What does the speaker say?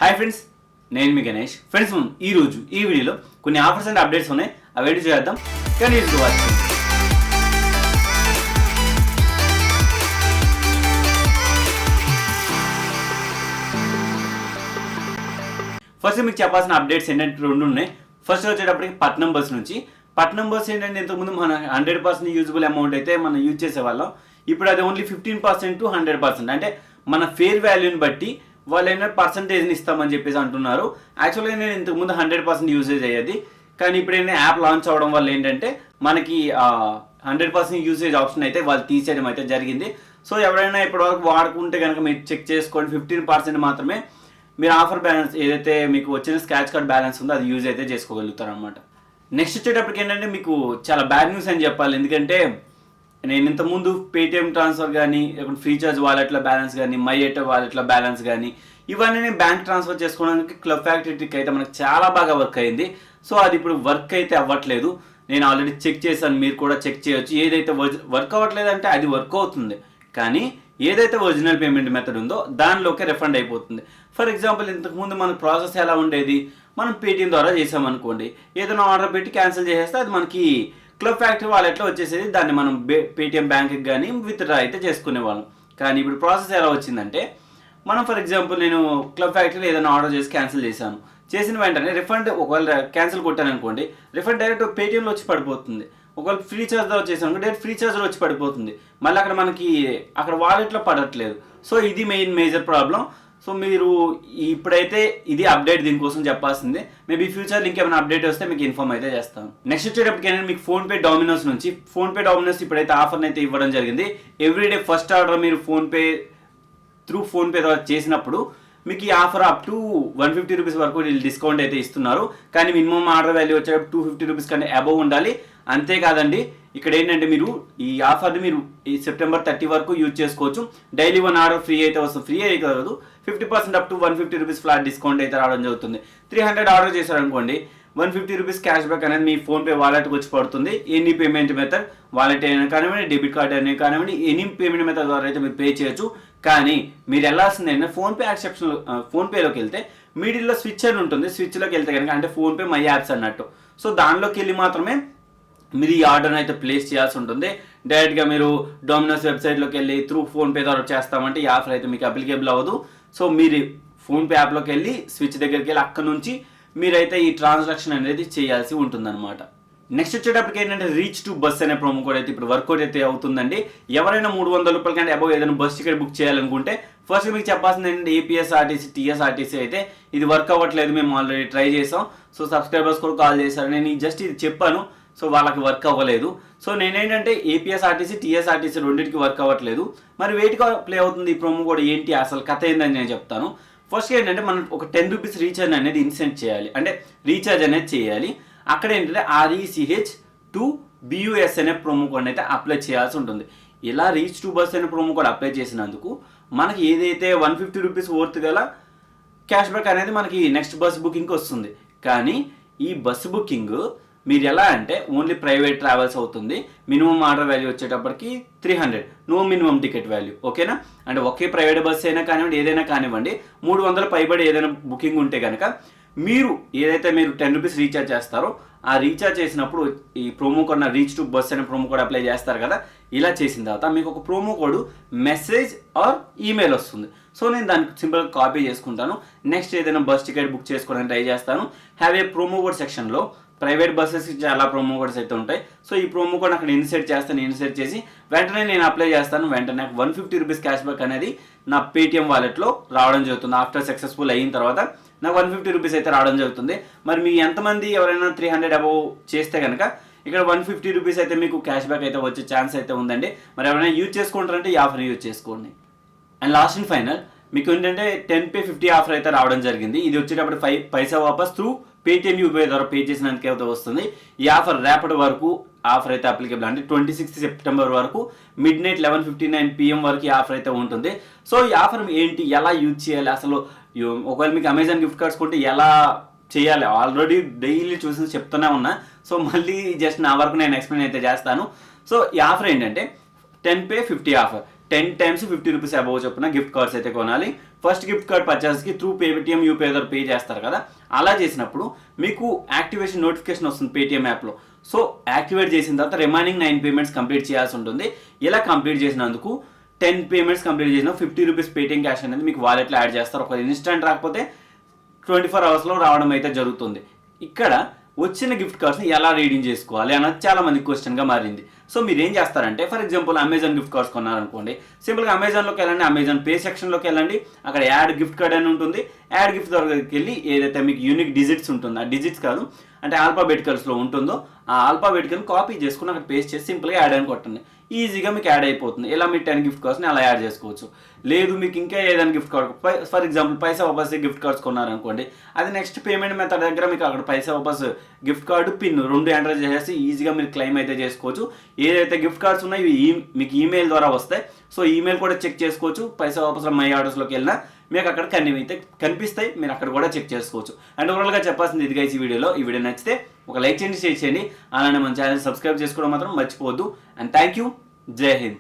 Hi friends, నేను మీ Ganesh. Friends, ఈరోజు ఈ వీడియోలో కొన్ని ఆఫర్స్ అండ్ అప్డేట్స్ ఉన్నాయి. అవి చేద్దాం. కానీ ఫస్ట్ మీకు చెప్పాల్సిన అప్డేట్స్ ఏంటంటే రెండు ఉన్నాయి. ఫస్ట్ వచ్చేటప్పటికి పట్నం బస్ నుంచి. పట్నం బస్ ఏంటంటే ఇంతకుముందు మన 100% యూజబుల్ అమౌంట్ అయితే మనం యూజ్ చేసేవాళ్ళం. ఇప్పుడు అది ఓన్లీ 15% to 100%. అంటే మన ఫేర్ వాల్యూని బట్టి వాళ్ళు ఏంటంటే పర్సంటేజ్ని ఇస్తామని చెప్పేసి అంటున్నారు. యాక్చువల్గా నేను ఇంతకుముందు 100% యూసేజ్ అయ్యేది. కానీ ఇప్పుడు ఏంటంటే యాప్ లాంచ్ అవడం వల్ల ఏంటంటే మనకి 100% యూసేజ్ ఆప్షన్ అయితే వాళ్ళు తీసేయడం అయితే జరిగింది. సో ఎవరైనా ఇప్పటివరకు వాడుకుంటే కనుక మీరు చెక్ చేసుకోండి. 15% మాత్రమే మీరు ఆఫర్ బ్యాలెన్స్ ఏదైతే మీకు వచ్చిన స్క్రాచ్ కార్డ్ బ్యాలెన్స్ ఉందో అది యూజ్ అయితే చేసుకోగలుగుతారు అనమాట. నెక్స్ట్ వచ్చేటప్పటికి ఏంటంటే మీకు చాలా బ్యాడ్ న్యూస్ అని చెప్పాలి. ఎందుకంటే నేను ఇంతకుముందు పేటిఎం ట్రాన్స్ఫర్ కానీ, ఫ్రీచార్జ్ వాలెట్లో బ్యాలెన్స్ కానీ, మై.ఐటమ్ వాలెట్లో బ్యాలెన్స్ కానీ ఇవన్నీ నేను బ్యాంక్ ట్రాన్స్ఫర్ చేసుకోవడానికి క్లబ్ ఫ్యాక్టరీ ట్రిక్ అయితే మనకు చాలా బాగా వర్క్ అయింది. సో అది ఇప్పుడు వర్క్ అయితే అవ్వట్లేదు. నేను ఆల్రెడీ చెక్ చేశాను, మీరు కూడా చెక్ చేయొచ్చు. ఏదైతే వర్క్ అవ్వట్లేదు అంటే అది వర్క్ అవుతుంది, కానీ ఏదైతే ఒరిజినల్ పేమెంట్ మెథడ్ ఉందో దానిలోకే రిఫండ్ అయిపోతుంది. ఫర్ ఎగ్జాంపుల్, ఇంతకుముందు మన ప్రాసెస్ ఎలా ఉండేది, మనం పేటిఎం ద్వారా చేసామనుకోండి, ఏదైనా ఆర్డర్ పెట్టి క్యాన్సిల్ చేసేస్తే అది మనకి క్లబ్ ఫ్యాక్టరీ వాలెట్లో వచ్చేసేది. దాన్ని మనం పేటిఎం బ్యాంక్కి కానీ విత్డ్రా అయితే చేసుకునేవాళ్ళం. కానీ ఇప్పుడు ప్రాసెస్ ఎలా వచ్చిందంటే, మనం ఫర్ ఎగ్జాంపుల్ నేను క్లబ్ ఫ్యాక్టరీలో ఏదైనా ఆర్డర్ చేసి క్యాన్సిల్ చేశాను. చేసిన వెంటనే రిఫండ్, ఒకవేళ క్యాన్సిల్ కొట్టాను అనుకోండి, రిఫండ్ డైరెక్ట్ పేటిఎంలో వచ్చి పడిపోతుంది. ఒకవేళ ఫ్రీచార్జ్ ద్వారా చేసాను డైరెక్ట్ ఫ్రీచార్జ్లో వచ్చి పడిపోతుంది. మళ్ళీ అక్కడ మనకి అక్కడ వాలెట్లో పడట్లేదు. సో ఇది మేజర్ ప్రాబ్లం. సో మీరు ఇప్పుడైతే ఇది అప్డేట్, దీనికోసం చెప్పాల్సిందే. మేబీ ఫ్యూచర్ ఇంకేమైనా అప్డేట్ వస్తే మీకు ఇన్ఫార్మ్ అయితే చేస్తాను. నెక్స్ట్ వచ్చేటప్పటికి మీకు ఫోన్పే డోమినోస్ నుంచి. ఫోన్పే డోమినోస్ ఇప్పుడైతే ఆఫర్ని అయితే ఇవ్వడం జరిగింది. ఎవ్రీడే ఫస్ట్ ఆర్డర్ మీరు ఫోన్పే ద్వారా చేసినప్పుడు మీకు ఈ ఆఫర్ అప్ టు 150 రూపీస్ వరకు వీళ్ళు డిస్కౌంట్ అయితే ఇస్తున్నారు. కానీ మినిమం ఆర్డర్ వాల్యూ వచ్చేటప్పుడు 250 రూపీస్ కంటే అబవ్ ఉండాలి. అంతేకాదండి, ఇక్కడ ఏంటంటే మీరు ఈ ఆఫర్ని మీరు ఈ సెప్టెంబర్ 30 వరకు యూజ్ చేసుకోవచ్చు. డైలీ 1 ఆర్డర్ ఫ్రీ అయితే వస్తుంది. ఫ్రీ అయితే కాదు, 50% up to 150 rupees flat discount అయితే రావడం జరుగుతుంది. 300 ఆర్డర్ చేశారనుకోండి, 150 రూపీస్ క్యాష్ బ్యాక్ అనేది మీ ఫోన్పే వాలెట్కి వచ్చి పడుతుంది. ఎనీ పేమెంట్ మెథడ్, వాలెట్ అయినా కానివ్వండి, డెబిట్ కార్డ్ అయినా కానివ్వండి, ఎనీ పేమెంట్ మెథడ్ ద్వారా అయితే మీరు పే చేయొచ్చు. కానీ మీరు వెళ్ళాల్సింది ఏంటంటే ఫోన్పే యాక్సెప్షన్, ఫోన్పేలోకి వెళ్తే మిడిల్లో స్విచ్ అని ఉంటుంది. స్విచ్లోకి వెళ్తే కనుక అంటే ఫోన్పే మై యాప్స్ అన్నట్టు. సో దానిలోకి వెళ్ళి మాత్రమే మీరు ఈ ఆర్డర్ని అయితే ప్లేస్ చేయాల్సి ఉంటుంది. డైరెక్ట్గా మీరు డోమినోస్ వెబ్సైట్లోకి వెళ్ళి త్రూ ఫోన్పే ద్వారా చేస్తామంటే ఈ ఆఫర్ అయితే మీకు అప్లికేబుల్ అవ్వదు. సో మీరు ఫోన్పే యాప్లోకి వెళ్ళి స్విచ్ దగ్గరికి వెళ్ళి అక్కడ నుంచి మీరైతే ఈ ట్రాన్సాక్షన్ అనేది చేయాల్సి ఉంటుందన్నమాట. నెక్స్ట్ వచ్చేటప్పటికి ఏంటంటే రీచ్ టు బస్ అనే ప్రోమో కోడ్ అయితే ఇప్పుడు వర్కౌట్ అయితే అవుతుందండి. ఎవరైనా 300 రూపాయల కంటే అబౌవ్ ఏదైనా బస్ టికెట్ బుక్ చేయాలనుకుంటే ఫస్ట్ మీకు చెప్పాల్సింది ఏంటంటే ఏపీఎస్ఆర్టీసీ, టీఎస్ఆర్టీసీ అయితే ఇది వర్క్ అవ్వట్లేదు, మేము ఆల్రెడీ ట్రై చేసాం. సో సబ్స్క్రైబర్స్ కూడా కాల్ చేశారు, నేను జస్ట్ ఇది చెప్పాను. సో వాళ్ళకి వర్క్ అవ్వలేదు. సో నేనేంటంటే ఏపీఎస్ఆర్టీసీ, టీఎస్ఆర్టీసీ రెండింటికి వర్క్ అవ్వట్లేదు. మరి వేటికి ప్లే అవుతుంది ఈ ప్రోమో కోడ్, ఏంటి అసలు కథ ఏందని నేను చెప్తాను. ఫస్ట్ ఏంటంటే మనం ఒక 10 రూపీస్ రీఛార్జ్ అనేది ఇన్సెంట్ చేయాలి, అంటే రీఛార్జ్ అనేది చేయాలి. అక్కడ ఏంటంటే RECH to BUS అనే ప్రోమో కోడ్ అయితే అప్లై చేయాల్సి ఉంటుంది. ఇలా రీచ్ టు బస్ అనే ప్రోమో కోడ్ అప్లై చేసినందుకు మనకి ఏదైతే 150 రూపీస్ వర్త్ గల క్యాష్ బ్యాక్ అనేది మనకి నెక్స్ట్ బస్ బుకింగ్కి వస్తుంది. కానీ ఈ బస్సు బుకింగ్ మీరు ఎలా అంటే ఓన్లీ ప్రైవేట్ ట్రావెల్స్ అవుతుంది. మినిమం ఆర్డర్ వాల్యూ వచ్చేటప్పటికి 300, నో మినిమం టికెట్ వాల్యూ. ఓకేనా? అంటే ఒకే ప్రైవేట్ బస్సు అయినా కానివ్వండి, ఏదైనా కానివ్వండి, 300 పైబడి ఏదైనా బుకింగ్ ఉంటే కనుక మీరు ఏదైతే మీరు 10 రూపీస్ రీఛార్జ్ చేస్తారో ఆ రీఛార్జ్ చేసినప్పుడు ఈ promo code reach to bus అనే ప్రోమో కోడ్ అప్లై చేస్తారు కదా. ఇలా చేసిన తర్వాత మీకు ఒక promo code message or email వస్తుంది. సో నేను దానికి సింపుల్గా కాపీ చేసుకుంటాను. నెక్స్ట్ ఏదైనా బస్ టికెట్ బుక్ చేసుకోవడానికి ట్రై చేస్తాను. హ్యావ్ ఏ ప్రోమో కోడ్ సెక్షన్లో ప్రైవేట్ బస్సెస్కి చాలా ప్రోమో కోడ్స్ అయితే ఉంటాయి. సో ఈ ప్రోమో కోడ్ అక్కడ ఇన్సర్ట్ చేస్తాను. ఇన్సర్ట్ చేసి వెంటనే నేను అప్లై చేస్తాను. వెంటనే నాకు 150 రూపీస్ క్యాష్ బ్యాక్ అనేది నా పేటిఎం వాలెట్లో రావడం జరుగుతుంది. ఆఫ్టర్ సక్సెస్ఫుల్ అయిన తర్వాత నాకు 150 రూపీస్ అయితే రావడం జరుగుతుంది. మరి మీ ఎంతమంది ఎవరైనా 300 అబౌవ్ చేస్తే కనుక ఇక్కడ 150 రూపీస్ అయితే మీకు క్యాష్ బ్యాక్ అయితే వచ్చే ఛాన్స్ అయితే ఉందండి. మరి ఎవరైనా యూజ్ చేసుకుంటారంటే ఈ ఆఫర్ యూజ్ చేసుకోండి. అండ్ లాస్ట్ అండ్ ఫైనల్ మీకు ఏంటంటే 10 50 ఆఫర్ అయితే రావడం జరిగింది. ఇది వచ్చేటప్పుడు 5 పైసా వాపస్ త్రూ పేటిఎం యూపీఐ ద్వారా పే చేసినందుకు అయితే వస్తుంది. ఈ ఆఫర్ రేపటి వరకు ఆఫర్ అయితే అప్లికేబుల్, అంటే 26 సెప్టెంబర్ వరకు midnight 11:59 PM వరకు ఈ ఆఫర్ అయితే ఉంటుంది. సో ఈ ఆఫర్ ఏంటి, ఎలా యూజ్ చేయాలి, అసలు ఒకవేళ మీకు అమెజాన్ గిఫ్ట్ కార్డ్స్ కొంటే ఎలా చేయాలి, ఆల్రెడీ డైలీ చూసి చెప్తూనే ఉన్నా. సో మళ్ళీ జస్ట్ నా వరకు నేను ఎక్స్ప్లెయిన్ అయితే చేస్తాను. సో ఈ ఆఫర్ ఏంటంటే 10 pay 50 offer. 10 times 50 rupees above చొప్పున గిఫ్ట్ కార్డ్స్ అయితే కొనాలి. ఫస్ట్ గిఫ్ట్ కార్డ్ పర్చేస్కి త్రూ పేటిఎం యూపీఐ ద్వారా పే చేస్తారు కదా, అలా చేసినప్పుడు మీకు యాక్టివేషన్ నోటిఫికేషన్ వస్తుంది పేటిఎం యాప్లో. సో యాక్టివేట్ చేసిన తర్వాత రిమైనింగ్ 9 పేమెంట్స్ కంప్లీట్ చేయాల్సి ఉంటుంది. ఇలా కంప్లీట్ చేసినందుకు 10 పేమెంట్స్ కంప్లీట్ చేసిన 50 రూపీస్ పేటిఎం క్యాష్ అనేది మీకు వాలెట్లో యాడ్ చేస్తారు. ఒక ఇన్స్టెంట్ రాకపోతే 24 అవర్స్లో రావడం అయితే జరుగుతుంది. ఇక్కడ వచ్చిన గిఫ్ట్ కార్డ్స్ని ఎలా రీడింగ్ చేసుకోవాలి అన్నది చాలా మంది క్వశ్చన్గా మారింది. సో మీరు ఏం చేస్తారంటే, for example Amazon gift cards కొన్నారనుకోండి, సింపుల్గా అమెజాన్లోకి వెళ్ళండి, అమెజాన్ పే సెక్షన్లోకి వెళ్ళండి, అక్కడ యాడ్ గిఫ్ట్ కార్డ్ అని ఉంటుంది. యాడ్ గిఫ్ట్ దగ్గరికి వెళ్ళి ఏదైతే మీకు యూనిక్ డిజిట్స్ ఉంటుందో, ఆ డిజిట్స్ కాదు అంటే ఆల్ఫాబెటికల్స్లో ఉంటుందో ఆ ఆల్ఫాబెటికల్ కాపీ చేసుకుని అక్కడ పేస్ట్ చేసి సింపుల్గా యాడ్ అని కొట్టండి. ఈజీగా మీకు యాడ్ అయిపోతుంది. ఇలా మీరు 10 గిఫ్ట్ కార్డ్స్ని అలా యాడ్ చేసుకోవచ్చు. లేదు మీకు ఇంకా ఏదైనా గిఫ్ట్ కార్డ్, ఫర్ ఎగ్జాంపుల్ పైసా వాపస్ గిఫ్ట్ కార్డ్స్ కొన్నారనుకోండి, అది నెక్స్ట్ పేమెంట్ మెథడ్ దగ్గర మీకు అక్కడ పైసా వాపస్ గిఫ్ట్ కార్డు పిన్ 2 ఎంటర్ చేసేసి ఈజీగా మీరు క్లెయిమ్ అయితే చేసుకోవచ్చు. ఏదైతే గిఫ్ట్ కార్డ్స్ ఉన్నాయో ఇవి మీకు ఈమెయిల్ ద్వారా వస్తాయి. సో ఈమెయిల్ కూడా చెక్ చేసుకోవచ్చు. పైసా వాపస్లో మై ఆర్డర్స్లోకి వెళ్ళినా మీకు అక్కడ కనిపిస్తాయి, మీరు అక్కడ కూడా చెక్ చేసుకోవచ్చు. అండ్ ఓవరాల్గా చెప్పాల్సింది ఇది గైస్ ఈ వీడియోలో. ఈ వీడియో నచ్చితే ఒక లైక్ చేయండి, షేర్ చేయండి, అలానే మన ఛానల్ సబ్స్క్రైబ్ చేసుకోవడం మాత్రం మర్చిపోవద్దు. And thank you. జై హింద్.